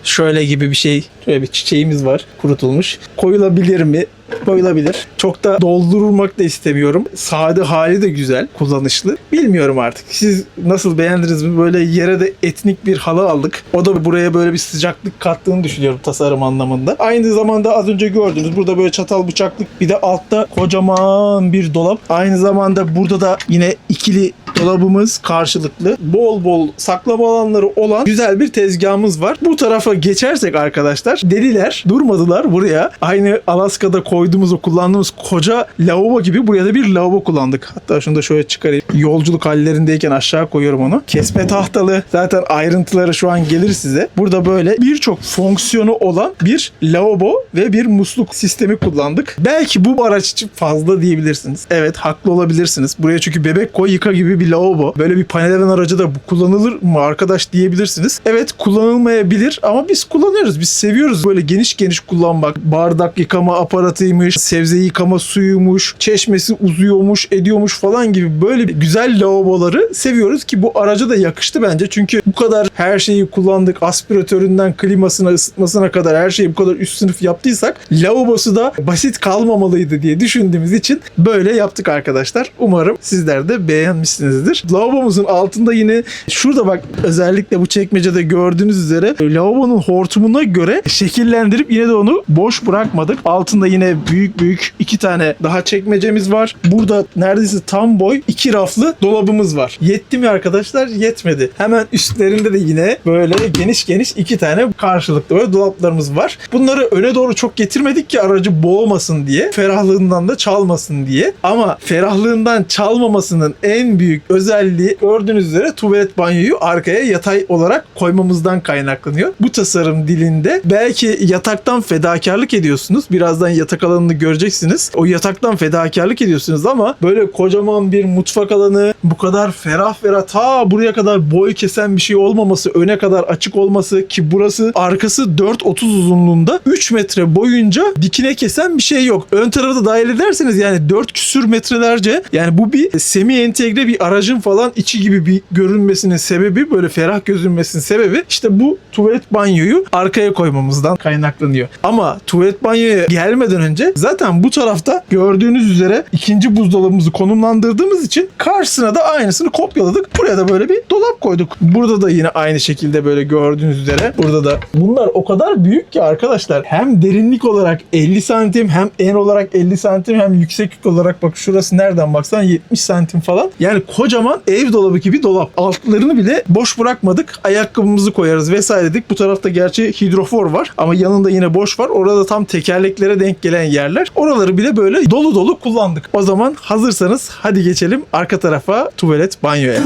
Şöyle gibi bir şey, şöyle bir çiçeğimiz var kurutulmuş. Koyulabilir mi? Koyulabilir. Çok da doldurmak da istemiyorum. Sade hali de güzel, kullanışlı. Bilmiyorum artık. Siz nasıl, beğendiniz mi? Böyle yere de etnik bir halı aldık. O da buraya böyle bir sıcaklık kattığını düşünüyorum tasarım anlamında. Aynı zamanda az önce gördünüz. Burada böyle çatal bıçaklık, bir de altta kocaman bir dolap. Aynı zamanda burada da yine ikili dolabımız karşılıklı. Bol saklama alanları olan güzel bir tezgahımız var. Bu tarafa geçersek arkadaşlar, deliler durmadılar buraya. Aynı Alaska'da koyduğumuz, o kullandığımız koca lavabo gibi buraya da bir lavabo kullandık. Hatta şunu da şöyle çıkarayım. Yolculuk hallerindeyken aşağı koyuyorum onu. Kesme tahtalı. Zaten ayrıntıları şu an gelir size. Burada böyle birçok fonksiyonu olan bir lavabo ve bir musluk sistemi kullandık. Belki bu araç için fazla diyebilirsiniz. Evet, haklı olabilirsiniz. Buraya çünkü bebek koy yıka gibi bir lavabo. Böyle bir panelden aracı da bu kullanılır mı arkadaş diyebilirsiniz. Evet, kullanılmayabilir ama biz kullanıyoruz. Biz seviyoruz böyle geniş kullanmak. Bardak yıkama aparatıymış, sebze yıkama suyuymuş, çeşmesi uzuyormuş, ediyormuş falan gibi böyle güzel lavaboları seviyoruz ki bu araca da yakıştı bence. Çünkü bu kadar her şeyi kullandık. Aspiratöründen klimasına, ısıtmasına kadar her şeyi bu kadar üst sınıf yaptıysak lavabosu da basit kalmamalıydı diye düşündüğümüz için böyle yaptık arkadaşlar. Umarım sizler de beğenmişsinizdir. Lavabomuzun altında yine şurada bak, özellikle bu çekmecede gördüğünüz üzere lavabonun hortumuna göre şekillendirip yine de onu boş bırakmadık. Altında yine büyük 2 tane daha çekmecemiz var. Burada neredeyse tam boy 2 raflı dolabımız var. Yetti mi arkadaşlar? Yetmedi. Hemen üstlerinde de yine böyle geniş 2 tane karşılıklı böyle dolaplarımız var. Bunları öne doğru çok getirmedik ki aracı boğmasın diye. Ferahlığından da çalmasın diye. Ama ferahlığından çalmamasının en büyük özelliği gördüğünüz üzere tuvalet banyoyu arkaya yatay olarak koymamızdan kaynaklanıyor. Bu tasarım dilinde belki yataktan fedakarlık ediyorsunuz. Birazdan yatak alanını göreceksiniz. O yataktan fedakarlık ediyorsunuz ama böyle kocaman bir mutfak alanı, bu kadar ferah ferah ta buraya kadar boy kesen bir şey olmaması, öne kadar açık olması ki burası arkası 4.30 uzunluğunda 3 metre boyunca dikine kesen bir şey yok. Ön tarafı da dahil ederseniz yani 4 küsür metrelerce, yani bu bir semi entegre bir aracın falan içi gibi bir görünmesinin sebebi, böyle ferah gözünmesinin sebebi işte bu tuvalet banyoyu arkaya koymamızdan kaynaklanıyor. Ama tuvalet banyoya gelmeden önce zaten bu tarafta gördüğünüz üzere ikinci buzdolabımızı konumlandırdığımız için karşısına da aynısını kopyaladık. Buraya da böyle bir dolap koyduk. Burada da yine aynı şekilde böyle gördüğünüz üzere burada da bunlar o kadar büyük ki arkadaşlar, hem derinlik olarak 50 santim hem en olarak 50 santim hem yükseklik olarak bak şurası nereden baksan 70 santim falan. Yani kocaman ev dolabı gibi dolap. Altlarını bile boş bırakmadık. Ayakkabımızı koyarız vesaire dedik. Bu tarafta gerçi hidrofor var ama yanında yine boş var. Orada tam tekerleklere denk gelen yerler. Oraları bile böyle dolu dolu kullandık. O zaman hazırsanız hadi geçelim arka tarafa, tuvalet banyoya.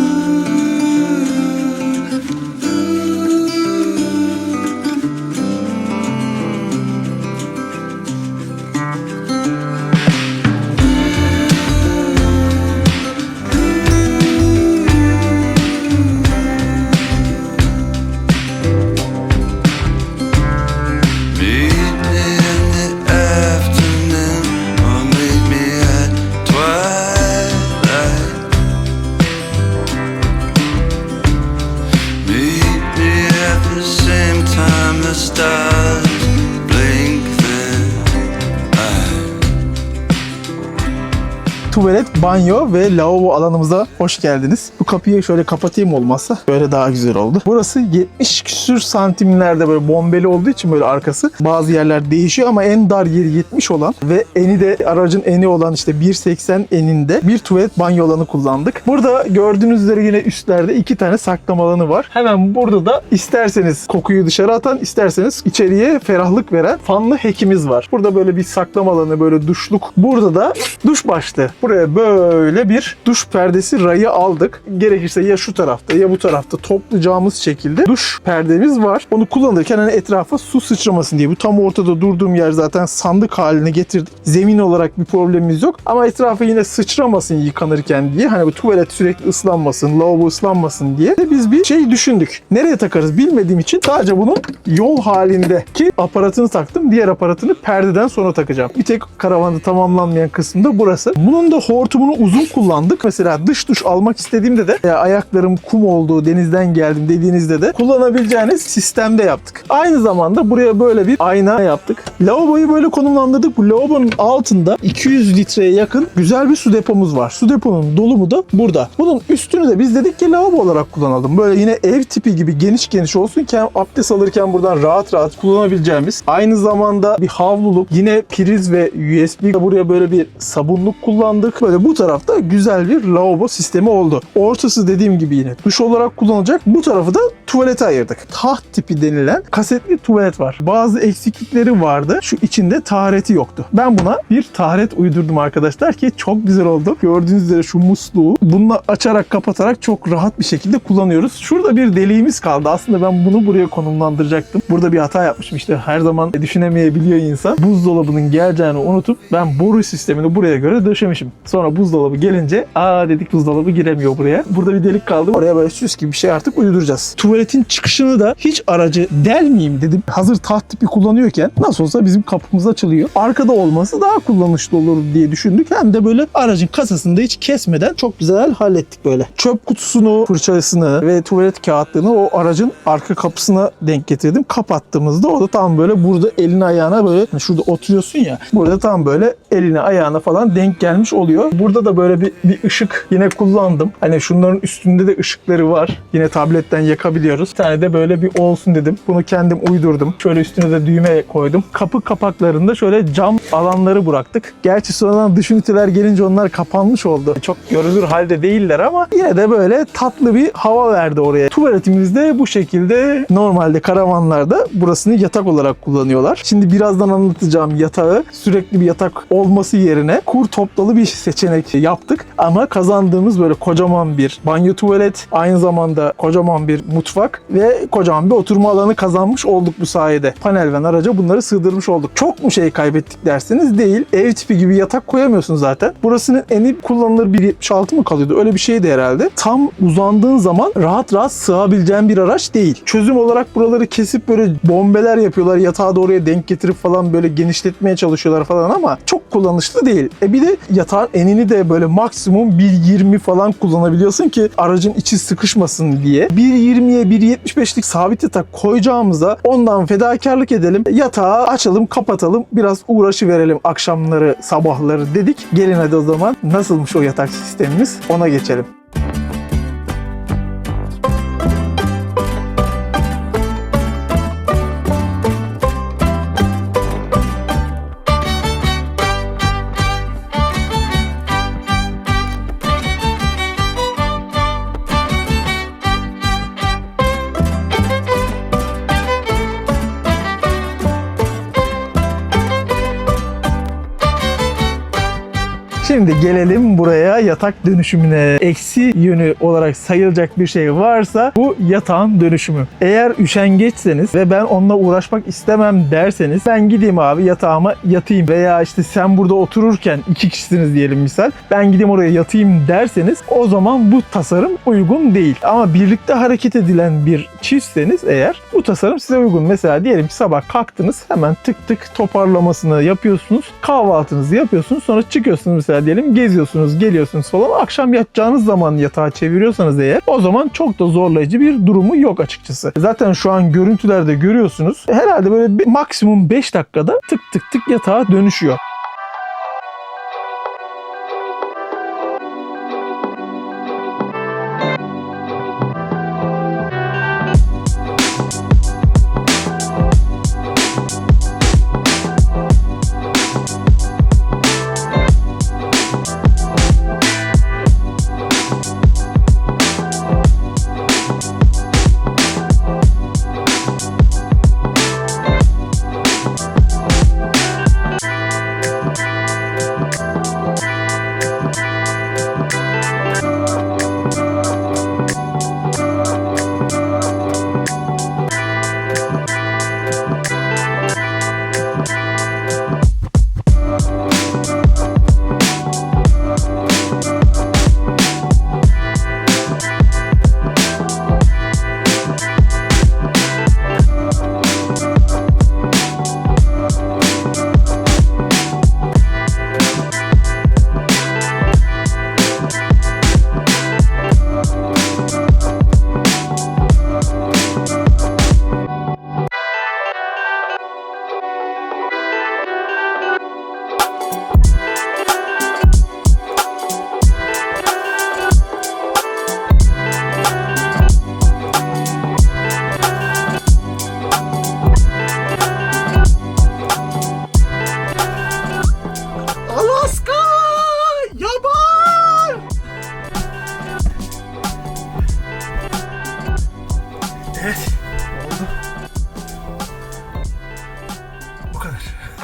Tuvalet, banyo ve lavabo alanımıza hoş geldiniz. Bu kapıyı şöyle kapatayım olmazsa. Böyle daha güzel oldu. Burası 70 küsür santimlerde böyle bombeli olduğu için böyle arkası. Bazı yerler değişiyor ama en dar yeri 70 olan ve eni de aracın eni olan işte 1.80 eninde bir tuvalet banyo alanı kullandık. Burada gördüğünüz üzere yine üstlerde 2 tane saklama alanı var. Hemen burada da isterseniz kokuyu dışarı atan, isterseniz içeriye ferahlık veren fanlı hekimiz var. Burada böyle bir saklama alanı, böyle duşluk. Burada da duş başlığı. Buraya böyle bir duş perdesi rayı aldık. Gerekirse ya şu tarafta ya bu tarafta toplayacağımız şekilde duş perdemiz var. Onu kullanırken hani etrafa su sıçramasın diye. Bu tam ortada durduğum yer zaten sandık haline getirdik. Zemin olarak bir problemimiz yok. Ama etrafa yine sıçramasın yıkanırken diye. Hani bu tuvalet sürekli ıslanmasın, lavabo ıslanmasın diye de biz bir şey düşündük. Nereye takarız bilmediğim için sadece bunun yol halindeki aparatını taktım. Diğer aparatını perdeden sonra takacağım. Bir tek karavanda tamamlanmayan kısımda burası. Bunun da hortumunu uzun kullandık. Mesela dış duş almak istediğimde de ayaklarım kum oldu, denizden geldim dediğinizde de kullanabileceğiniz sistemde yaptık. Aynı zamanda buraya böyle bir ayna yaptık. Lavaboyu böyle konumlandırdık. Bu lavabonun altında 200 litreye yakın güzel bir su depomuz var. Su deponun dolumu da burada. Bunun üstünü de biz dedik ki lavabo olarak kullanalım. Böyle yine ev tipi gibi geniş geniş olsun ki abdest alırken buradan rahat rahat kullanabileceğimiz. Aynı zamanda bir havluluk, yine priz ve USB. Buraya böyle bir sabunluk kullandık. Böyle bu tarafta güzel bir lavabo sistemi oldu. Ortası dediğim gibi yine duş olarak kullanılacak. Bu tarafı da tuvalete ayırdık. Taht tipi denilen kasetli tuvalet var. Bazı eksiklikleri vardı. Şu içinde tahareti yoktu. Ben buna bir taharet uydurdum arkadaşlar ki çok güzel oldu. Gördüğünüz üzere şu musluğu bununla açarak kapatarak çok rahat bir şekilde kullanıyoruz. Şurada bir deliğimiz kaldı. Aslında ben bunu buraya konumlandıracaktım. Burada bir hata yapmışım işte. Her zaman düşünemeyebiliyor insan. Buzdolabının geleceğini unutup ben boru sistemini buraya göre döşemişim. Sonra buzdolabı gelince dedik buzdolabı giremiyor buraya. Burada bir delik kaldı. Oraya böyle süs gibi bir şey artık uyduracağız. Tuvaletin çıkışını da hiç aracı delmeyeyim dedim. Hazır taht tipi kullanıyorken nasıl olsa bizim kapımız açılıyor. Arkada olması daha kullanışlı olur diye düşündük. Hem de böyle aracın kasasını da hiç kesmeden çok güzel hallettik böyle. Çöp kutusunu, fırçasını ve tuvalet kağıtlarını o aracın arka kapısına denk getirdim. Kapattığımızda o da tam böyle burada elini ayağına böyle şurada oturuyorsun ya. Burada tam böyle eline ayağına falan denk gelmiş oluyor. Burada da böyle bir ışık yine kullandım. Hani şunların üstünde de ışıkları var. Yine tabletten yakabiliyoruz. Bir tane de böyle bir olsun dedim. Bunu kendim uydurdum. Şöyle üstüne de düğme koydum. Kapı kapaklarında şöyle cam alanları bıraktık. Gerçi sonradan dış üniteler gelince onlar kapanmış oldu. Çok görülür halde değiller ama yine de böyle tatlı bir hava verdi oraya. Tuvaletimiz de bu şekilde. Normalde karavanlarda burasını yatak olarak kullanıyorlar. Şimdi birazdan anlatacağım yatağı sürekli bir yatak olması yerine kur toplalı bir seçenek yaptık. Ama kazandığımız böyle kocaman bir banyo tuvalet, aynı zamanda kocaman bir mutfak ve kocaman bir oturma alanı kazanmış olduk bu sayede. Panel van araca bunları sığdırmış olduk. Çok mu şey kaybettik derseniz değil. Ev tipi gibi yatak koyamıyorsun zaten. Burasının eni kullanılır 1.76 mı kalıyordu? Öyle bir şeydi herhalde. Tam uzandığın zaman rahat rahat sığabileceğin bir araç değil. Çözüm olarak buraları kesip böyle bombeler yapıyorlar. Yatağı da oraya denk getirip falan böyle genişletmeye çalışıyorlar falan ama çok kullanışlı değil. Bir de yatağın enini de böyle maksimum 1.20 falan kullanabiliyorsun ki aracın içi sıkışmasın diye. 1.20'ye 1.75'lik sabit yatak koyacağımıza ondan fedakarlık edelim. Yatağı açalım, kapatalım. Biraz uğraşı verelim akşamları, sabahları dedik. Gelin hadi o zaman nasılmış o yatak sistemimiz ona geçelim. Şimdi gelelim buraya yatak dönüşümüne. Eksi yönü olarak sayılacak bir şey varsa bu yatağın dönüşümü. Eğer üşengeçseniz ve ben onunla uğraşmak istemem derseniz ben gideyim abi yatağıma yatayım veya işte sen burada otururken 2 kişisiniz diyelim misal ben gideyim oraya yatayım derseniz o zaman bu tasarım uygun değil. Ama birlikte hareket edilen bir çiftseniz eğer bu tasarım size uygun. Mesela diyelim ki sabah kalktınız hemen tık tık toparlamasını yapıyorsunuz. Kahvaltınızı yapıyorsunuz sonra çıkıyorsunuz mesela diyelim geziyorsunuz, geliyorsunuz falan. Akşam yatacağınız zaman yatağı çeviriyorsanız eğer o zaman çok da zorlayıcı bir durumu yok açıkçası. Zaten şu an görüntülerde görüyorsunuz. Herhalde böyle maksimum 5 dakikada tık tık tık yatağa dönüşüyor.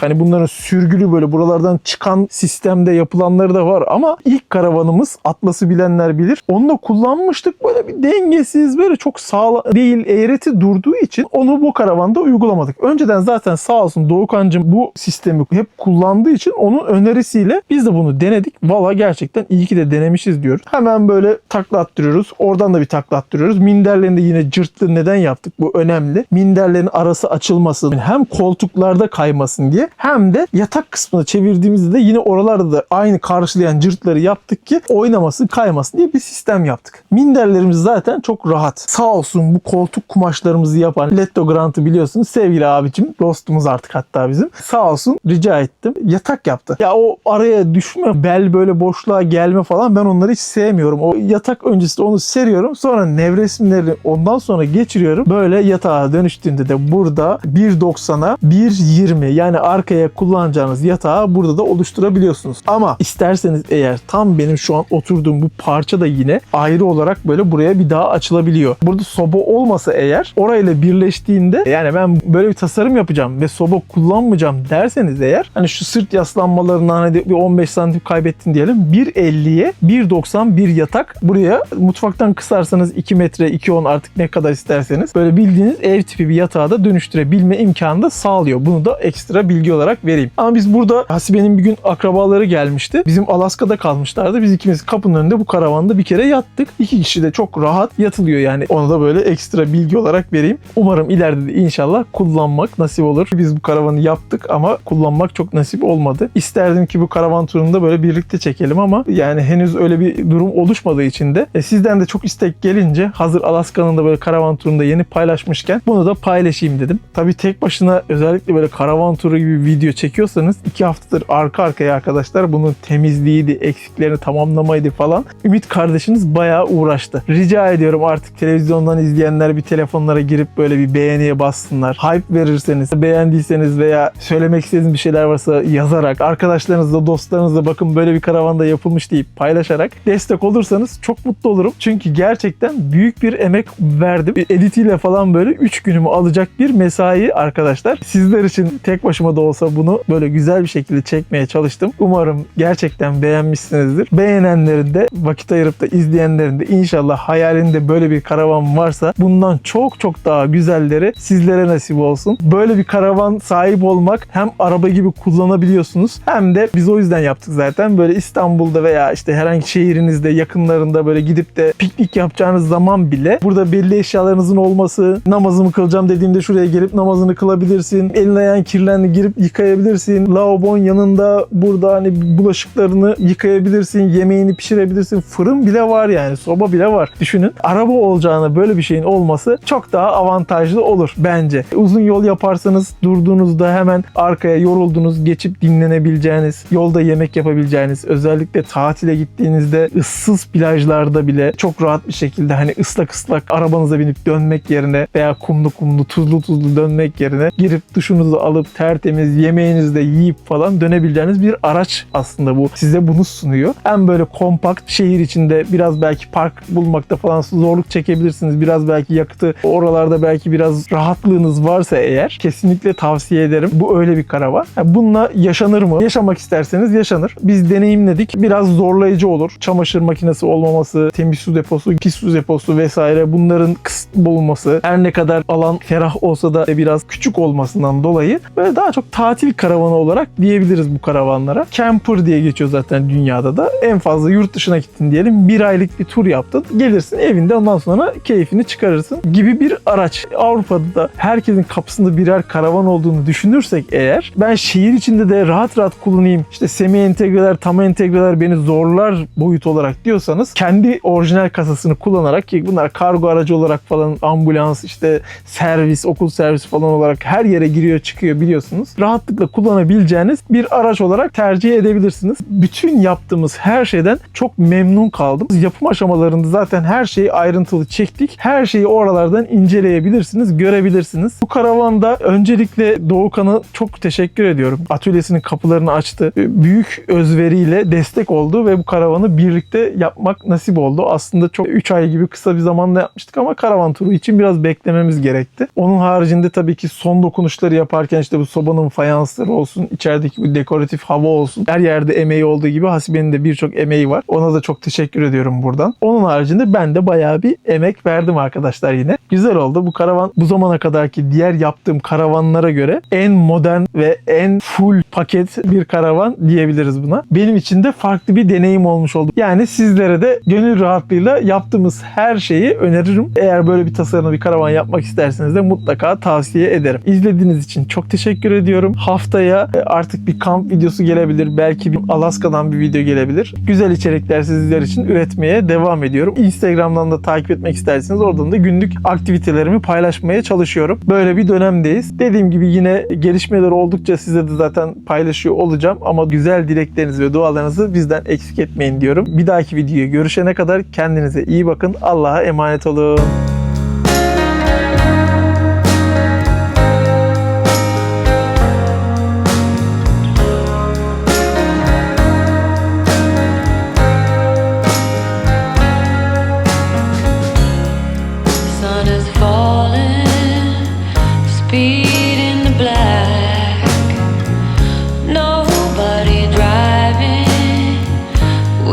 Hani bunların sürgülü böyle buralardan çıkan sistemde yapılanları da var ama ilk karavanımız Atlas'ı bilenler bilir. Onu da kullanmıştık. Böyle bir dengesiz böyle çok sağlam değil eğreti durduğu için onu bu karavanda uygulamadık. Önceden zaten sağ olsun Doğukancığım bu sistemi hep kullandığı için onun önerisiyle biz de bunu denedik. Valla gerçekten iyi ki de denemişiz diyoruz. Hemen böyle takla attırıyoruz. Oradan da bir takla attırıyoruz. Minderlerini de yine cırtlı neden yaptık? Bu önemli. Minderlerin arası açılmasın. Hem koltuklarda kaymasın diye hem de yatak kısmını çevirdiğimizde de yine oralarda da aynı karşılayan cırtları yaptık ki oynamasın, kaymasın diye bir sistem yaptık. Minderlerimiz zaten çok rahat. Sağ olsun bu koltuk kumaşlarımızı yapan Letto Grant'ı biliyorsunuz. Sevgili abicim, dostumuz artık hatta bizim. Sağ olsun rica ettim. Yatak yaptı. Ya o araya düşme, bel böyle boşluğa gelme falan ben onları hiç sevmiyorum. O yatak öncesi onu seriyorum. Sonra nevresimleri ondan sonra geçiriyorum. Böyle yatağa dönüştüğünde de burada 1.90'a 1.20 yani arka arkaya kullanacağınız yatağı burada da oluşturabiliyorsunuz. Ama isterseniz eğer tam benim şu an oturduğum bu parça da yine ayrı olarak böyle buraya bir daha açılabiliyor. Burada soba olmasa eğer orayla birleştiğinde, yani ben böyle bir tasarım yapacağım ve soba kullanmayacağım derseniz eğer, hani şu sırt yaslanmalarından hadi bir 15 santim kaybettin diyelim, 1.50'ye 1.90 bir yatak, buraya mutfaktan kısarsanız 2 metre 2.10 artık ne kadar isterseniz böyle bildiğiniz ev tipi bir yatağa da dönüştürebilme imkanı da sağlıyor. Bunu da ekstra bilgi olarak vereyim. Ama biz burada Hasibe'nin bir gün akrabaları gelmişti. Bizim Alaska'da kalmışlardı. Biz ikimiz kapının önünde bu karavanda bir kere yattık. 2 kişi de çok rahat yatılıyor yani. Onu da böyle ekstra bilgi olarak vereyim. Umarım ileride de inşallah kullanmak nasip olur. Biz bu karavanı yaptık ama kullanmak çok nasip olmadı. İsterdim ki bu karavan turunda böyle birlikte çekelim ama yani henüz öyle bir durum oluşmadığı için de sizden de çok istek gelince hazır Alaska'nın da böyle karavan turunda yeni paylaşmışken bunu da paylaşayım dedim. Tabii tek başına özellikle böyle karavan turu gibi bir video çekiyorsanız 2 haftadır arka arkaya arkadaşlar bunun temizliğiydi, eksiklerini tamamlamaydı falan. Ümit kardeşiniz bayağı uğraştı. Rica ediyorum artık televizyondan izleyenler bir telefonlara girip böyle bir beğeniye bassınlar. Hype verirseniz, beğendiyseniz veya söylemek istediğiniz bir şeyler varsa yazarak, arkadaşlarınızla, dostlarınızla bakın böyle bir karavanda yapılmış deyip paylaşarak destek olursanız çok mutlu olurum. Çünkü gerçekten büyük bir emek verdim. Editiyle falan böyle 3 günümü alacak bir mesai arkadaşlar. Sizler için tek başıma da olsa bunu böyle güzel bir şekilde çekmeye çalıştım. Umarım gerçekten beğenmişsinizdir. Beğenenlerin de, vakit ayırıp da izleyenlerin de inşallah hayalinde böyle bir karavan varsa bundan çok çok daha güzelleri sizlere nasip olsun. Böyle bir karavan sahip olmak hem araba gibi kullanabiliyorsunuz hem de biz o yüzden yaptık zaten. Böyle İstanbul'da veya işte herhangi şehrinizde yakınlarında böyle gidip de piknik yapacağınız zaman bile burada belli eşyalarınızın olması, namazımı kılacağım dediğimde şuraya gelip namazını kılabilirsin. Elin ayağın kirlendi girip yıkayabilirsin. Lavabon yanında burada hani bulaşıklarını yıkayabilirsin. Yemeğini pişirebilirsin. Fırın bile var yani. Soba bile var. Düşünün. Araba olacağına böyle bir şeyin olması çok daha avantajlı olur bence. Uzun yol yaparsanız durduğunuzda hemen arkaya yoruldunuz geçip dinlenebileceğiniz, yolda yemek yapabileceğiniz, özellikle tatile gittiğinizde ıssız plajlarda bile çok rahat bir şekilde hani ıslak ıslak arabanıza binip dönmek yerine veya kumlu kumlu, tuzlu tuzlu dönmek yerine girip duşunuzu alıp tertemiz yemeğinizi de yiyip falan dönebileceğiniz bir araç aslında bu. Size bunu sunuyor. Hem böyle kompakt, şehir içinde biraz belki park bulmakta falan zorluk çekebilirsiniz. Biraz belki yakıtı oralarda belki biraz rahatlığınız varsa eğer kesinlikle tavsiye ederim. Bu öyle bir karavan. Yani bununla yaşanır mı? Yaşamak isterseniz yaşanır. Biz deneyimledik. Biraz zorlayıcı olur. Çamaşır makinesi olmaması, temiz su deposu, pis su deposu vesaire bunların kısıtlı bulunması, her ne kadar alan ferah olsa da biraz küçük olmasından dolayı böyle daha çok tatil karavanı olarak diyebiliriz bu karavanlara. Camper diye geçiyor zaten dünyada da. En fazla yurt dışına gittin diyelim. 1 aylık bir tur yaptın. Gelirsin evinde ondan sonra keyfini çıkarırsın gibi bir araç. Avrupa'da da herkesin kapısında birer karavan olduğunu düşünürsek eğer, ben şehir içinde de rahat rahat kullanayım, işte semi entegreler, tam entegreler beni zorlar boyut olarak diyorsanız kendi orijinal kasasını kullanarak, ki bunlar kargo aracı olarak falan, ambulans, işte servis, okul servisi falan olarak her yere giriyor çıkıyor biliyorsunuz. Rahatlıkla kullanabileceğiniz bir araç olarak tercih edebilirsiniz. Bütün yaptığımız her şeyden çok memnun kaldım. Yapım aşamalarında zaten her şeyi ayrıntılı çektik. Her şeyi oralardan inceleyebilirsiniz, görebilirsiniz. Bu karavanda öncelikle Doğukan'a çok teşekkür ediyorum. Atölyesinin kapılarını açtı. Büyük özveriyle destek oldu ve bu karavanı birlikte yapmak nasip oldu. Aslında çok 3 ay gibi kısa bir zamanda yapmıştık ama karavan turu için biraz beklememiz gerekti. Onun haricinde tabii ki son dokunuşları yaparken işte bu sobanın fayansları olsun, içerideki bu dekoratif hava olsun. Her yerde emeği olduğu gibi Hasibe'nin de birçok emeği var. Ona da çok teşekkür ediyorum buradan. Onun haricinde ben de bayağı bir emek verdim arkadaşlar yine. Güzel oldu. Bu karavan bu zamana kadarki diğer yaptığım karavanlara göre en modern ve en full paket bir karavan diyebiliriz buna. Benim için de farklı bir deneyim olmuş oldu. Yani sizlere de gönül rahatlığıyla yaptığımız her şeyi öneririm. Eğer böyle bir tasarımlı bir karavan yapmak isterseniz de mutlaka tavsiye ederim. İzlediğiniz için çok teşekkür ediyorum. Haftaya artık bir kamp videosu gelebilir. Belki bir Alaska'dan bir video gelebilir. Güzel içerikler sizler için üretmeye devam ediyorum. Instagram'dan da takip etmek isterseniz oradan da günlük aktivitelerimi paylaşmaya çalışıyorum. Böyle bir dönemdeyiz. Dediğim gibi yine gelişmeler oldukça size de zaten paylaşıyor olacağım ama güzel dileklerinizi ve dualarınızı bizden eksik etmeyin diyorum. Bir dahaki videoya görüşene kadar kendinize iyi bakın. Allah'a emanet olun.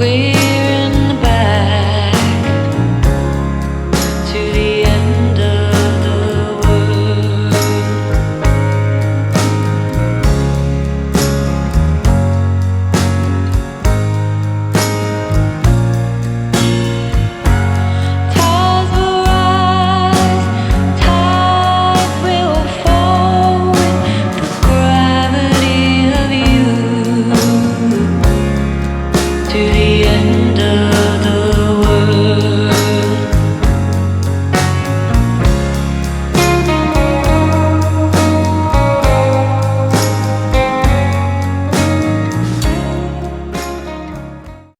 We're in the back to the end of the world. Tides will rise, tides will fall with the gravity of you to the end